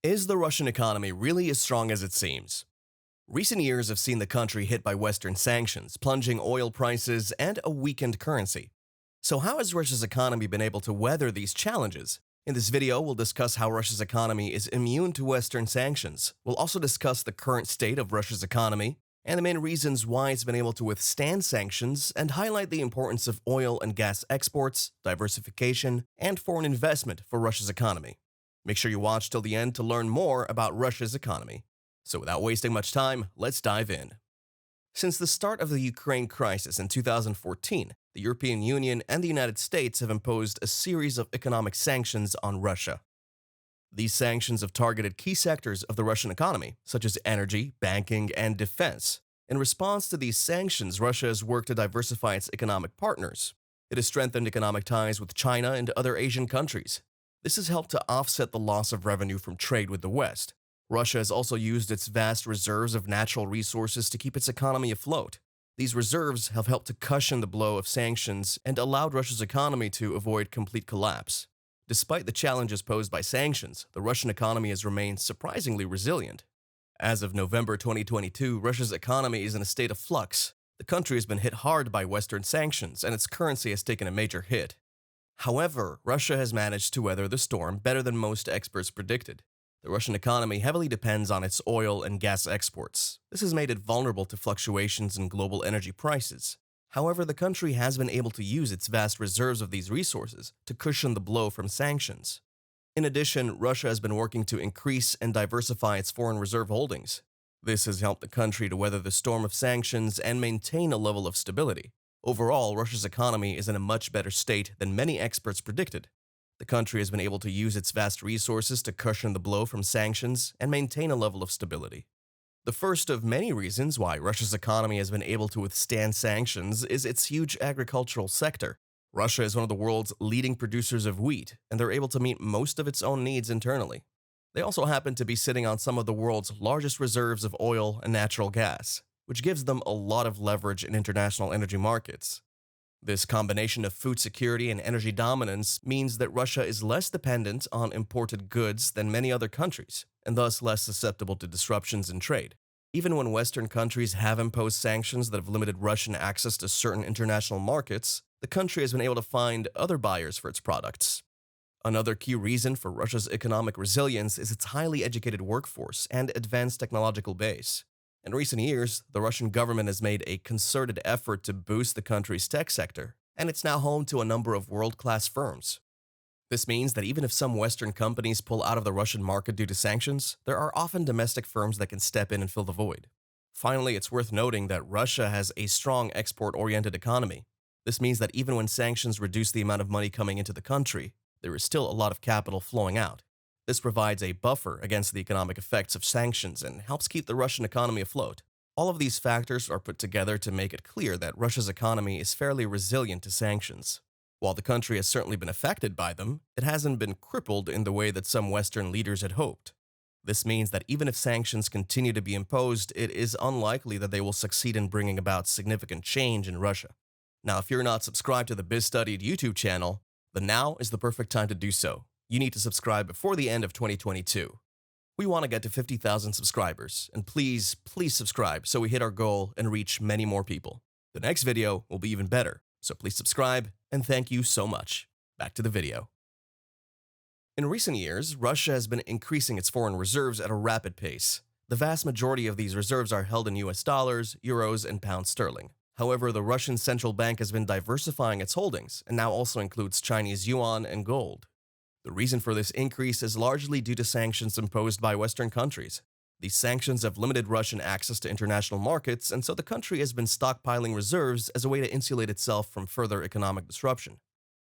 Is the Russian economy really as strong as it seems? Recent years have seen the country hit by Western sanctions, plunging oil prices, and a weakened currency. So, how has Russia's economy been able to weather these challenges? In this video, we'll discuss how Russia's economy is immune to Western sanctions. We'll also discuss the current state of Russia's economy and the main reasons why it's been able to withstand sanctions, and highlight the importance of oil and gas exports, diversification, and foreign investment for Russia's economy. Make sure you watch till the end to learn more about Russia's economy. So without wasting much time, let's dive in. Since the start of the Ukraine crisis in 2014, the European Union and the United States have imposed a series of economic sanctions on Russia. These sanctions have targeted key sectors of the Russian economy, such as energy, banking, and defense. In response to these sanctions, Russia has worked to diversify its economic partners. It has strengthened economic ties with China and other Asian countries. This has helped to offset the loss of revenue from trade with the West. Russia has also used its vast reserves of natural resources to keep its economy afloat. These reserves have helped to cushion the blow of sanctions and allowed Russia's economy to avoid complete collapse. Despite the challenges posed by sanctions, the Russian economy has remained surprisingly resilient. As of November 2022, Russia's economy is in a state of flux. The country has been hit hard by Western sanctions, and its currency has taken a major hit. However, Russia has managed to weather the storm better than most experts predicted. The Russian economy heavily depends on its oil and gas exports. This has made it vulnerable to fluctuations in global energy prices. However, the country has been able to use its vast reserves of these resources to cushion the blow from sanctions. In addition, Russia has been working to increase and diversify its foreign reserve holdings. This has helped the country to weather the storm of sanctions and maintain a level of stability. Overall, Russia's economy is in a much better state than many experts predicted. The country has been able to use its vast resources to cushion the blow from sanctions and maintain a level of stability. The first of many reasons why Russia's economy has been able to withstand sanctions is its huge agricultural sector. Russia is one of the world's leading producers of wheat, and they're able to meet most of its own needs internally. They also happen to be sitting on some of the world's largest reserves of oil and natural gas, which gives them a lot of leverage in international energy markets. This combination of food security and energy dominance means that Russia is less dependent on imported goods than many other countries, and thus less susceptible to disruptions in trade. Even when Western countries have imposed sanctions that have limited Russian access to certain international markets, the country has been able to find other buyers for its products. Another key reason for Russia's economic resilience is its highly educated workforce and advanced technological base. In recent years, the Russian government has made a concerted effort to boost the country's tech sector, and it's now home to a number of world-class firms. This means that even if some Western companies pull out of the Russian market due to sanctions, there are often domestic firms that can step in and fill the void. Finally, it's worth noting that Russia has a strong export-oriented economy. This means that even when sanctions reduce the amount of money coming into the country, there is still a lot of capital flowing out. This provides a buffer against the economic effects of sanctions and helps keep the Russian economy afloat. All of these factors are put together to make it clear that Russia's economy is fairly resilient to sanctions. While the country has certainly been affected by them, it hasn't been crippled in the way that some Western leaders had hoped. This means that even if sanctions continue to be imposed, it is unlikely that they will succeed in bringing about significant change in Russia. Now, if you're not subscribed to the BizStudied YouTube channel, then now is the perfect time to do so. You need to subscribe before the end of 2022. We want to get to 50,000 subscribers, and please subscribe so we hit our goal and reach many more people. The next video will be even better, so please subscribe, and thank you so much. Back to the video. In recent years, Russia has been increasing its foreign reserves at a rapid pace. The vast majority of these reserves are held in US dollars, euros, and pound sterling. However, the Russian central bank has been diversifying its holdings and now also includes Chinese yuan and gold. The reason for this increase is largely due to sanctions imposed by Western countries. These sanctions have limited Russian access to international markets, and so the country has been stockpiling reserves as a way to insulate itself from further economic disruption.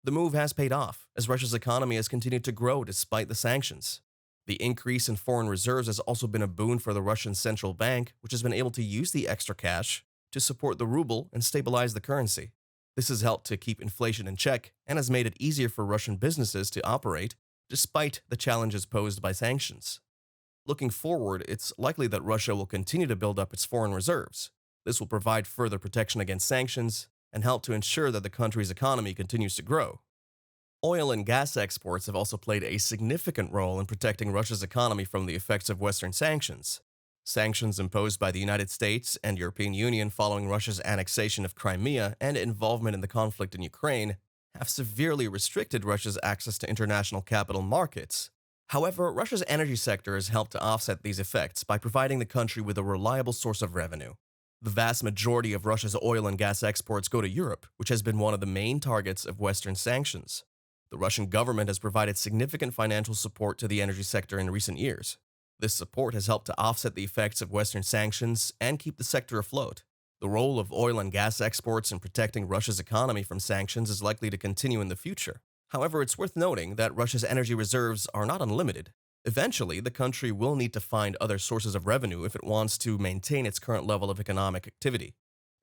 The move has paid off, as Russia's economy has continued to grow despite the sanctions. The increase in foreign reserves has also been a boon for the Russian central bank, which has been able to use the extra cash to support the ruble and stabilize the currency. This has helped to keep inflation in check and has made it easier for Russian businesses to operate despite the challenges posed by sanctions. Looking forward, it's likely that Russia will continue to build up its foreign reserves. This will provide further protection against sanctions and help to ensure that the country's economy continues to grow. Oil and gas exports have also played a significant role in protecting Russia's economy from the effects of Western sanctions. Sanctions imposed by the United States and European Union following Russia's annexation of Crimea and involvement in the conflict in Ukraine have severely restricted Russia's access to international capital markets. However, Russia's energy sector has helped to offset these effects by providing the country with a reliable source of revenue. The vast majority of Russia's oil and gas exports go to Europe, which has been one of the main targets of Western sanctions. The Russian government has provided significant financial support to the energy sector in recent years. This support has helped to offset the effects of Western sanctions and keep the sector afloat. The role of oil and gas exports in protecting Russia's economy from sanctions is likely to continue in the future. However, it's worth noting that Russia's energy reserves are not unlimited. Eventually, the country will need to find other sources of revenue if it wants to maintain its current level of economic activity.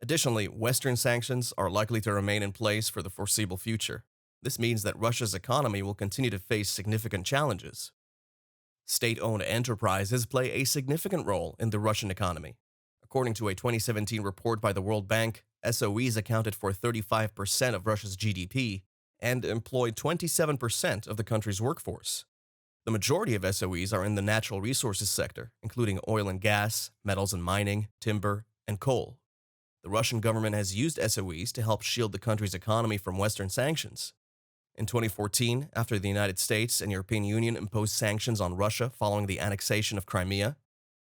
Additionally, Western sanctions are likely to remain in place for the foreseeable future. This means that Russia's economy will continue to face significant challenges. State-owned enterprises play a significant role in the Russian economy. According to a 2017 report by the World Bank, SOEs accounted for 35% of Russia's GDP and employed 27% of the country's workforce. The majority of SOEs are in the natural resources sector, including oil and gas, metals and mining, timber, and coal. The Russian government has used SOEs to help shield the country's economy from Western sanctions. In 2014, after the United States and European Union imposed sanctions on Russia following the annexation of Crimea,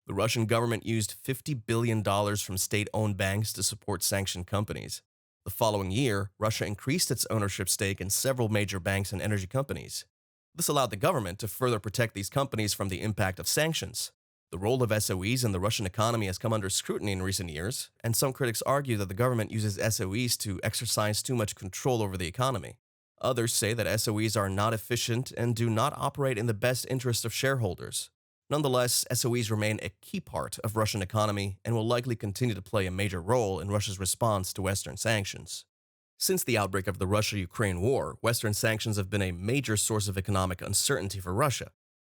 the Russian government used $50 billion from state-owned banks to support sanctioned companies. The following year, Russia increased its ownership stake in several major banks and energy companies. This allowed the government to further protect these companies from the impact of sanctions. The role of SOEs in the Russian economy has come under scrutiny in recent years, and some critics argue that the government uses SOEs to exercise too much control over the economy. Others say that SOEs are not efficient and do not operate in the best interest of shareholders. Nonetheless, SOEs remain a key part of Russian economy and will likely continue to play a major role in Russia's response to Western sanctions. Since the outbreak of the Russia-Ukraine war, Western sanctions have been a major source of economic uncertainty for Russia.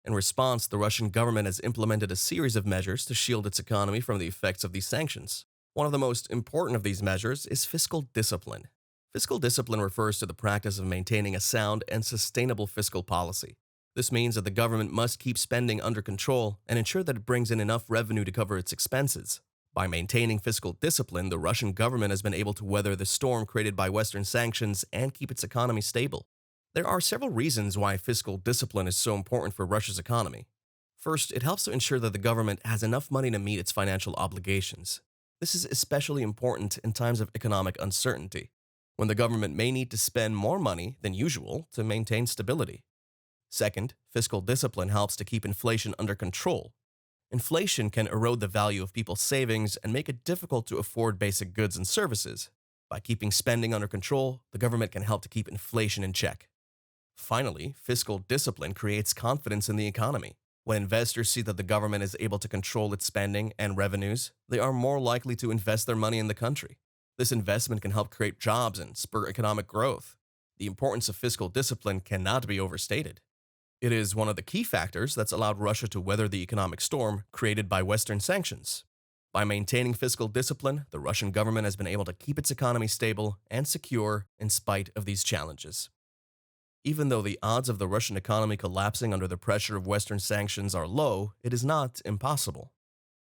In response, the Russian government has implemented a series of measures to shield its economy from the effects of these sanctions. One of the most important of these measures is fiscal discipline. Fiscal discipline refers to the practice of maintaining a sound and sustainable fiscal policy. This means that the government must keep spending under control and ensure that it brings in enough revenue to cover its expenses. By maintaining fiscal discipline, the Russian government has been able to weather the storm created by Western sanctions and keep its economy stable. There are several reasons why fiscal discipline is so important for Russia's economy. First, it helps to ensure that the government has enough money to meet its financial obligations. This is especially important in times of economic uncertainty, when the government may need to spend more money than usual to maintain stability. Second, fiscal discipline helps to keep inflation under control. Inflation can erode the value of people's savings and make it difficult to afford basic goods and services. By keeping spending under control, the government can help to keep inflation in check. Finally, fiscal discipline creates confidence in the economy. When investors see that the government is able to control its spending and revenues, they are more likely to invest their money in the country. This investment can help create jobs and spur economic growth. The importance of fiscal discipline cannot be overstated. It is one of the key factors that's allowed Russia to weather the economic storm created by Western sanctions. By maintaining fiscal discipline, the Russian government has been able to keep its economy stable and secure in spite of these challenges. Even though the odds of the Russian economy collapsing under the pressure of Western sanctions are low, it is not impossible.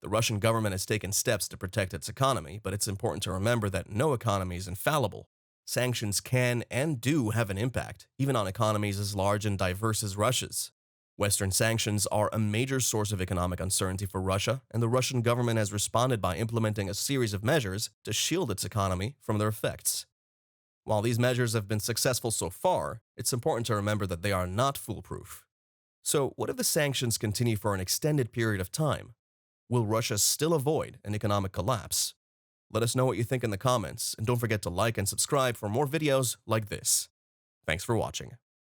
The Russian government has taken steps to protect its economy, but it's important to remember that no economy is infallible. Sanctions can and do have an impact, even on economies as large and diverse as Russia's. Western sanctions are a major source of economic uncertainty for Russia, and the Russian government has responded by implementing a series of measures to shield its economy from their effects. While these measures have been successful so far, it's important to remember that they are not foolproof. So, what if the sanctions continue for an extended period of time? Will Russia still avoid an economic collapse? Let us know what you think in the comments, and don't forget to like and subscribe for more videos like this. Thanks for watching.